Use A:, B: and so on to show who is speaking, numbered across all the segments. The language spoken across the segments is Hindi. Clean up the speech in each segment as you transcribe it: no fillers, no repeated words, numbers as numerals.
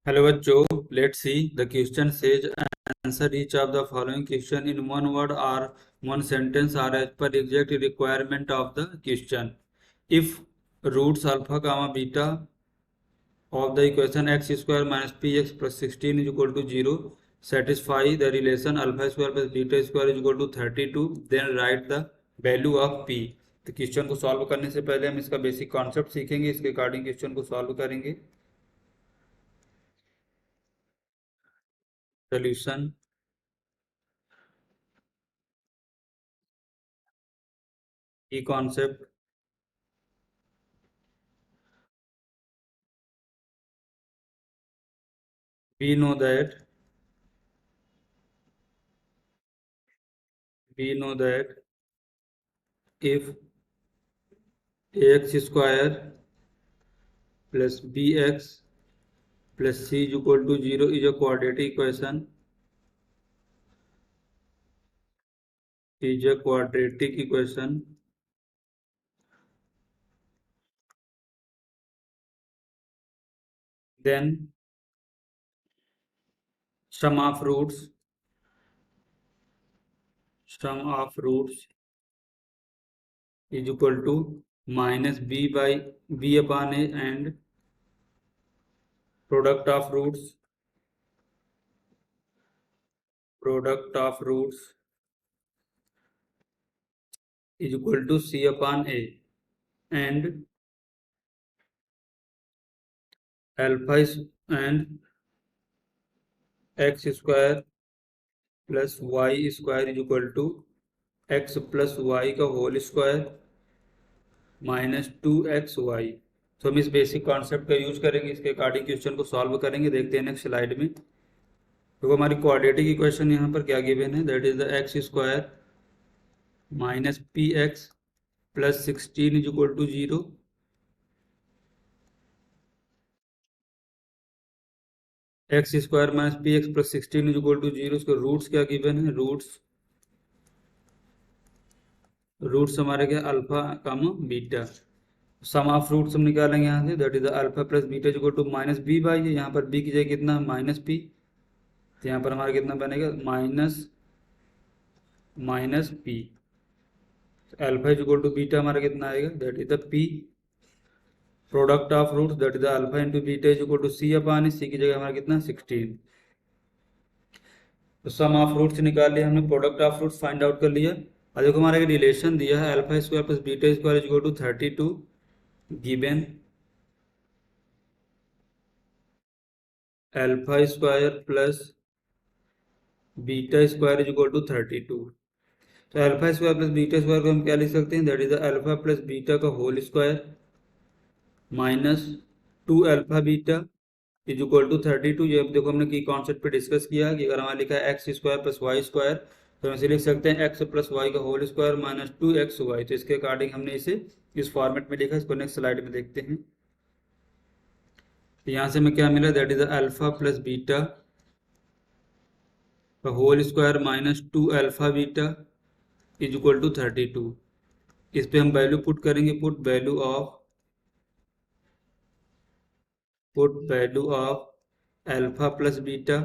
A: Hello बच्चों, let's see. The question says answer each of the following question in one word or one sentence or as per exact requirement of the question. If roots alpha comma beta of the equation x square minus px plus 16 is equal to 0 satisfy the relation alpha square plus beta square is equal to 32, then write the value of p. तो क्वेश्चन को सॉल्व करने से पहले हम इसका बेसिक कॉन्सेप्ट सीखेंगे, इसके अकॉर्डिंग क्वेश्चन को सॉल्व करेंगे. सोल्यूशन की concept. we know that if ax square plus bx plus c is equal to 0 is a quadratic equation, then sum of roots is equal to minus b by b upon a, and product of roots is equal to c upon a, and alpha is and x square plus y square is equal to x plus y का होल स्क्वायर माइनस 2xy. तो हम इस बेसिक कॉन्सेप्ट का यूज करेंगे, इसके अकॉर्डिंग क्वेश्चन को सॉल्व करेंगे. देखते हैं नेक्स्ट स्लाइड में. तो हमारी क्वाड्रेटिक इक्वेशन यहाँ पर क्या गिवन है, that is the x square minus p x plus 16 is equal to 0. X square minus p x plus 16 is equal to 0. इसके रूट्स क्या गिवन है, रूट्स हमारे क्या, alpha comma beta. Sum of roots हम निकालेंगे यहाँ से, that is the alpha plus beta is equal to minus b by है. यहाँ पर बी की जगह कितना, माइनस पी. तो यहाँ पर हमारा कितना बनेगा, minus P. Alpha is equal to beta हमारा कितना आएगा, that is the P. Product of roots that is the alpha into beta is equal to C upon C की जगह हमारा कितना 16. तो सम ऑफ रूट्स निकाल लिया हमने, product of roots find out कर लिया. और देखो हमारा एक रिलेशन दिया है, alpha square plus beta square is equal to 32 given alpha square plus beta square is equal to 32. तो alpha square plus beta square को हम क्या लिख सकते हैं, that is the alpha plus beta का whole square minus 2 alpha beta is equal to 32. ये देखो हमने की कॉन्सेप्ट पे डिस्कस किया कि अगर हमारा लिखा है x square plus y square, तो हम इसे लिख सकते हैं एक्स प्लस वाई का होल स्क्वायर माइनस 2xy. तो इसके अकॉर्डिंग हमने इसे इस फॉर्मेट में लिखा. इसको नेक्स्ट स्लाइड में देखते हैं. तो यहाँ से हमें क्या मिला, that is the alpha plus beta का whole square minus 2 alpha beta is equal to 32. इस पे हम वैल्यू पुट करेंगे, put value of alpha plus beta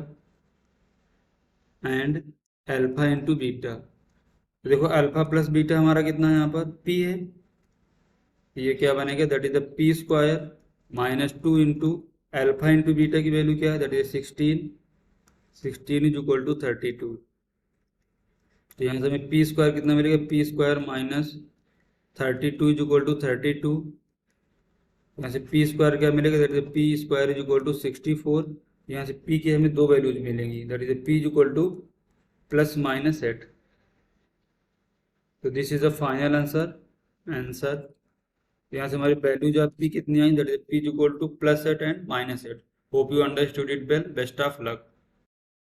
A: and alpha into beta. तो देखो अल्फा प्लस बीटा हमारा कितना है, यहाँ पर पी है. ये क्या बनेगा, that is the p square minus 2 into alpha into beta की वैल्यू क्या है, that is 16 is equal to 32. तो यहाँ से हमें पी स्क्वायर कितना मिलेगा, p square minus 32 is equal to 32. यहाँ से पी स्क्वायर क्या मिलेगा, that is p square is equal to 64. यहाँ से पी की हमें दो वैल्यूज मिलेंगी, that is P is equal to plus minus 8. तो this is the final answer. यहाँ से हमारी वैल्यू जो आपकी कितनी आई, that is P is equal to plus 8 and minus 8. Hope you understood it well. Best of luck.